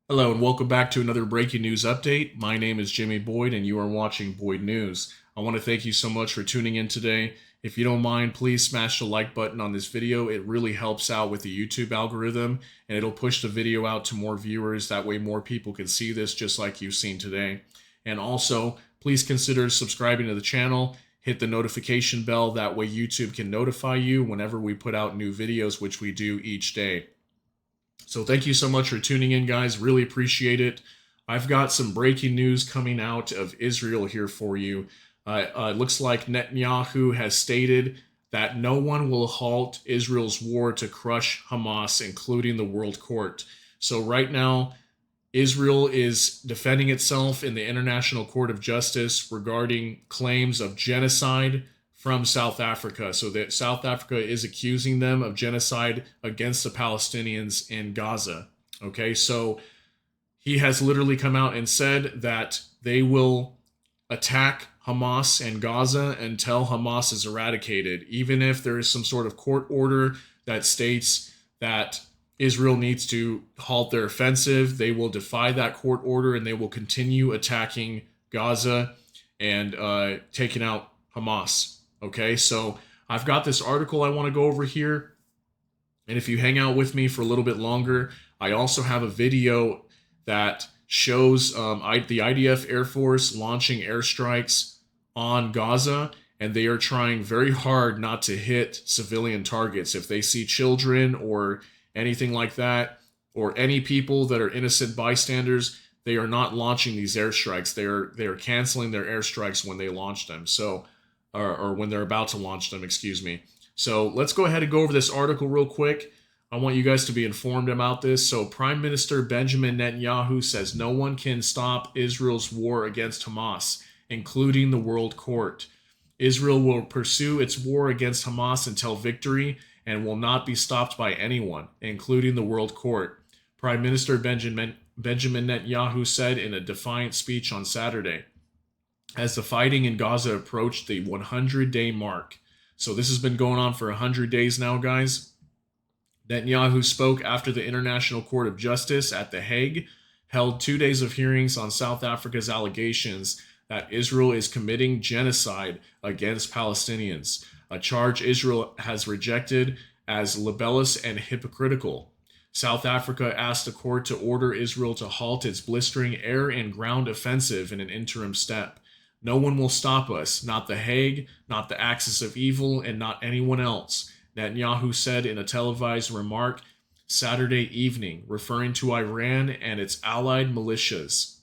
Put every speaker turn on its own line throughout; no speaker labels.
Hello and welcome back to another breaking news update. My name is Jimmy Boyd and you are watching Boyd News. I want to thank you so much for tuning in today. If you don't mind, please smash the like button on this video. It really helps out with the YouTube algorithm and it'll push the video out to more viewers. That way more people can see this just like you've seen today. And also, please consider subscribing to the channel. Hit the notification bell. That way YouTube can notify you whenever we put out new videos, which we do each day. So thank you so much for tuning in, guys. Really appreciate it. I've got some breaking news coming out of Israel here for you. It looks like Netanyahu has stated that no one will halt Israel's war to crush Hamas, including the World Court. So right now, Israel is defending itself in the International Court of Justice regarding claims of genocide from South Africa. So that South Africa is accusing them of genocide against the Palestinians in Gaza. Okay, so he has literally come out and said that they will attack Hamas and Gaza until Hamas is eradicated, even if there is some sort of court order that states that Israel needs to halt their offensive. They will defy that court order and they will continue attacking Gaza and taking out Hamas. Okay, so I've got this article I want to go over here. And if you hang out with me for a little bit longer, I also have a video that shows the IDF Air Force launching airstrikes on Gaza, and they are trying very hard not to hit civilian targets. If they see children or anything like that, or any people that are innocent bystanders, they are not launching these airstrikes. They are canceling their airstrikes when they launch them. So or when they're about to launch them, excuse me. So let's go ahead and go over this article real quick. I want you guys to be informed about this. So Prime Minister Benjamin Netanyahu says no one can stop Israel's war against Hamas, including the World Court. Israel will pursue its war against Hamas until victory and will not be stopped by anyone, including the World Court. Prime Minister Benjamin Netanyahu said in a defiant speech on Saturday, as the fighting in Gaza approached the 100-day mark. So this has been going on for 100 days now, guys. Netanyahu spoke after the International Court of Justice at The Hague held 2 days of hearings on South Africa's allegations that Israel is committing genocide against Palestinians, a charge Israel has rejected as libellous and hypocritical. South Africa asked the court to order Israel to halt its blistering air and ground offensive in an interim step. No one will stop us, not The Hague, not the axis of evil, and not anyone else, Netanyahu said in a televised remark Saturday evening, referring to Iran and its allied militias.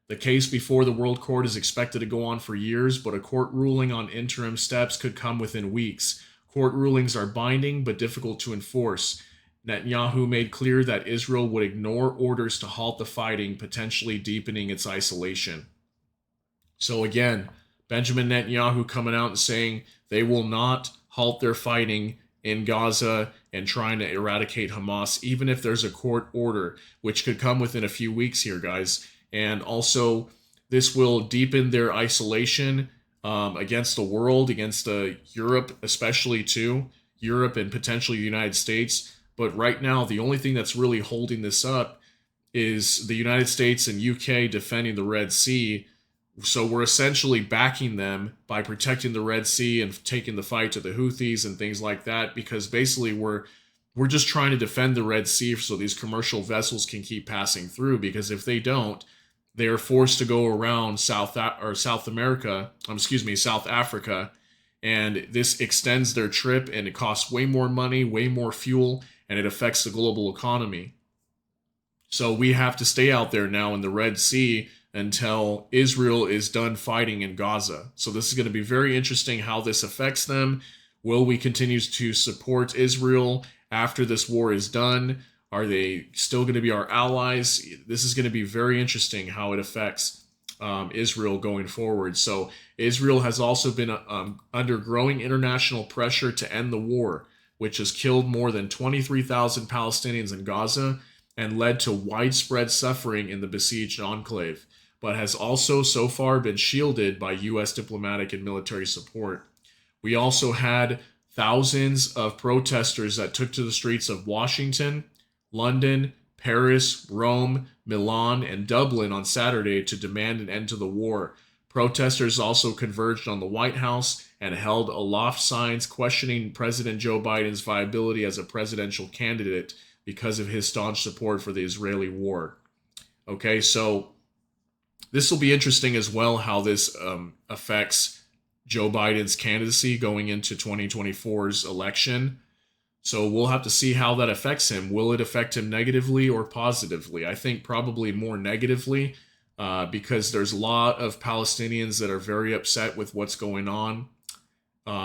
The case before the World Court is expected to go on for years, but a court ruling on interim steps could come within weeks. Court rulings are binding but difficult to enforce. Netanyahu made clear that Israel would ignore orders to halt the fighting, potentially deepening its isolation. So again, Benjamin Netanyahu coming out and saying they will not halt their fighting in Gaza and trying to eradicate Hamas, even if there's a court order, which could come within a few weeks here, guys. And also, this will deepen their isolation against the world, against Europe, especially too, Europe and potentially the United States. But right now, the only thing that's really holding this up is the United States and UK defending the Red Sea. So we're essentially backing them by protecting the Red Sea and taking the fight to the Houthis and things like that, because basically we're just trying to defend the Red Sea so these commercial vessels can keep passing through, because if they don't, they are forced to go around South Africa, and this extends their trip and it costs way more money, way more fuel, and it affects the global economy. So we have to stay out there now in the Red Sea until Israel is done fighting in Gaza. So this is going to be very interesting how this affects them. Will we continue to support Israel after this war is done? Are they still going to be our allies? This is going to be very interesting how it affects Israel going forward. So Israel has also been under growing international pressure to end the war, which has killed more than 23,000 Palestinians in Gaza and led to widespread suffering in the besieged enclave, but has also so far been shielded by U.S. diplomatic and military support. We also had thousands of protesters that took to the streets of Washington, London, Paris, Rome, Milan, and Dublin on Saturday to demand an end to the war. Protesters also converged on the White House and held aloft signs questioning President Joe Biden's viability as a presidential candidate because of his staunch support for the Israeli war. Okay, so this will be interesting as well, how this affects Joe Biden's candidacy going into 2024's election. So we'll have to see how that affects him. Will it affect him negatively or positively? I think probably more negatively, because there's a lot of Palestinians that are very upset with what's going on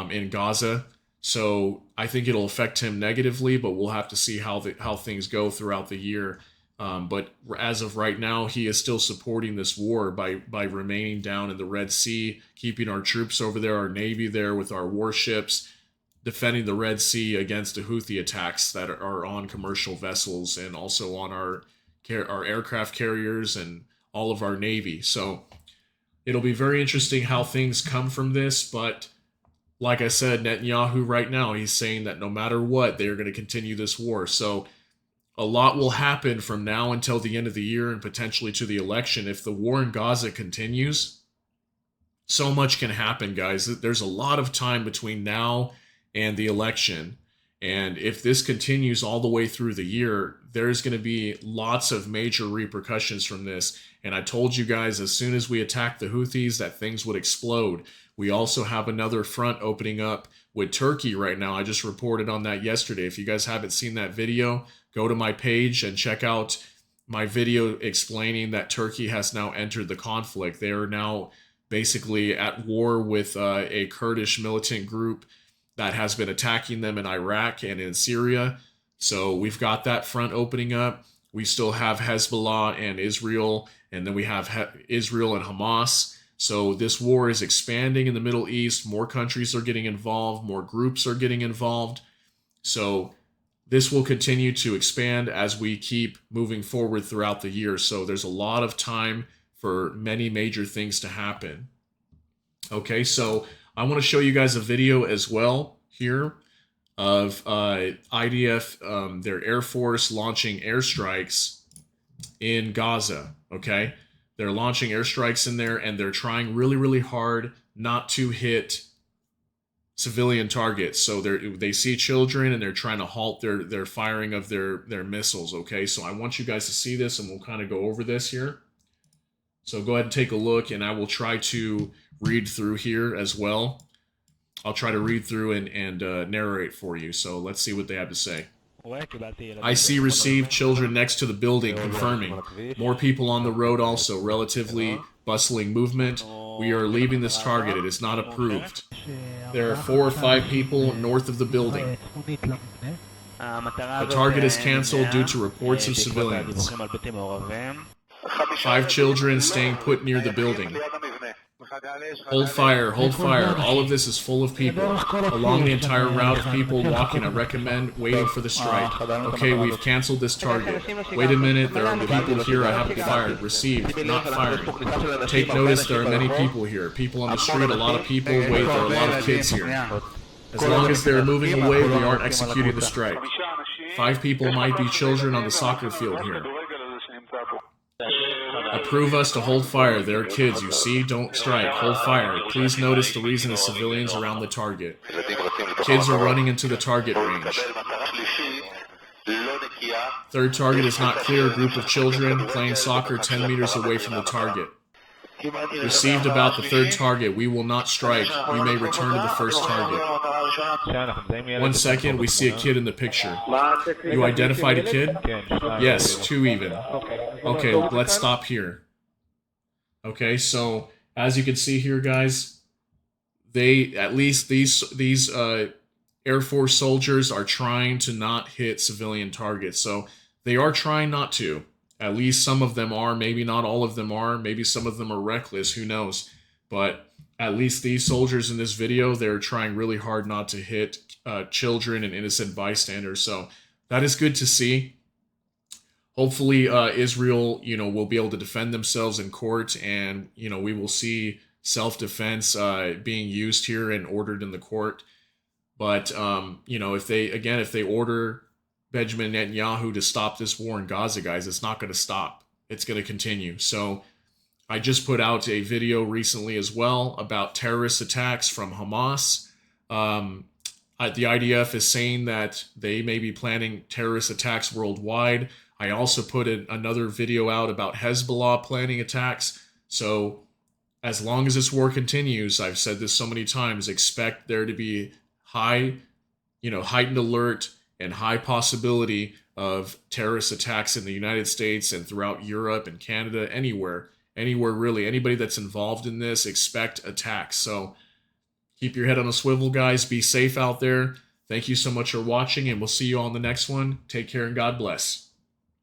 in Gaza. So I think it'll affect him negatively, but we'll have to see how things go throughout the year. But as of right now, he is still supporting this war by remaining down in the Red Sea, keeping our troops over there, our Navy there with our warships, defending the Red Sea against the Houthi attacks that are on commercial vessels and also on our aircraft carriers and all of our Navy. So it'll be very interesting how things come from this. But like I said, Netanyahu right now, he's saying that no matter what, they are going to continue this war. So a lot will happen from now until the end of the year and potentially to the election. If the war in Gaza continues, so much can happen, guys. There's a lot of time between now and the election. And if this continues all the way through the year, there's going to be lots of major repercussions from this. And I told you guys, as soon as we attack the Houthis, that things would explode. We also have another front opening up with Turkey right now. I just reported on that yesterday. If you guys haven't seen that video, go to my page and check out my video explaining that Turkey has now entered the conflict. They are now basically at war with a Kurdish militant group that has been attacking them in Iraq and in Syria. So we've got that front opening up. We still have Hezbollah and Israel, and then we have Israel and Hamas. So this war is expanding in the Middle East. More countries are getting involved. More groups are getting involved. So this will continue to expand as we keep moving forward throughout the year. So there's a lot of time for many major things to happen. Okay, so I want to show you guys a video as well here of IDF, their Air Force launching airstrikes in Gaza, okay? They're launching airstrikes in there, and they're trying really, really hard not to hit civilian targets. So they see children, and they're trying to halt their firing of their missiles, okay? So I want you guys to see this, and we'll kind of go over this here. So go ahead and take a look, and I will try to read through here as well. I'll try to read through and narrate for you. So let's see what they have to say. I see received children next to the building, confirming. More people on the road also, relatively bustling movement. We are leaving this target. It is not approved. There are 4 or 5 people north of the building. The target is cancelled due to reports of civilians. 5 children staying put near the building. Hold fire, hold fire. All of this is full of people. Along the entire route of people walking, I recommend waiting for the strike. Okay, we've canceled this target. Wait a minute, there are people here I haven't fired. Received, not firing. Take notice, there are many people here. People on the street, a lot of people. Wait, there are a lot of kids here. As long as they're moving away, we aren't executing the strike. 5 people might be children on the soccer field here. Approve us to hold fire. There are kids, you see? Don't strike. Hold fire. Please notice the reason is civilians around the target. Kids are running into the target range. Third target is not clear. Group of children playing soccer 10 meters away from the target. Received about the third target. We will not strike. We may return to the first target. 1 second, we see a kid in the picture. You identified a kid? Yes, 2 even. Okay, let's stop here. Okay, so as you can see here, guys, at least these Air Force soldiers are trying to not hit civilian targets. So they are trying not to. At least some of them are. Maybe not all of them are. Maybe some of them are reckless. Who knows? But at least these soldiers in this video, they're trying really hard not to hit children and innocent bystanders. So that is good to see. Hopefully Israel, will be able to defend themselves in court, and, we will see self-defense being used here and ordered in the court. But, if they order Benjamin Netanyahu to stop this war in Gaza, guys. It's not going to stop. It's going to continue. So I just put out a video recently as well about terrorist attacks from Hamas. Um, the IDF is saying that they may be planning terrorist attacks worldwide. I also put another video out about Hezbollah planning attacks. So as long as this war continues, I've said this so many times, expect there to be high, heightened alert and high possibility of terrorist attacks in the United States and throughout Europe and Canada, anywhere really. Anybody that's involved in this, expect attacks. So keep your head on a swivel, guys. Be safe out there. Thank you so much for watching, and we'll see you on the next one. Take care and God bless.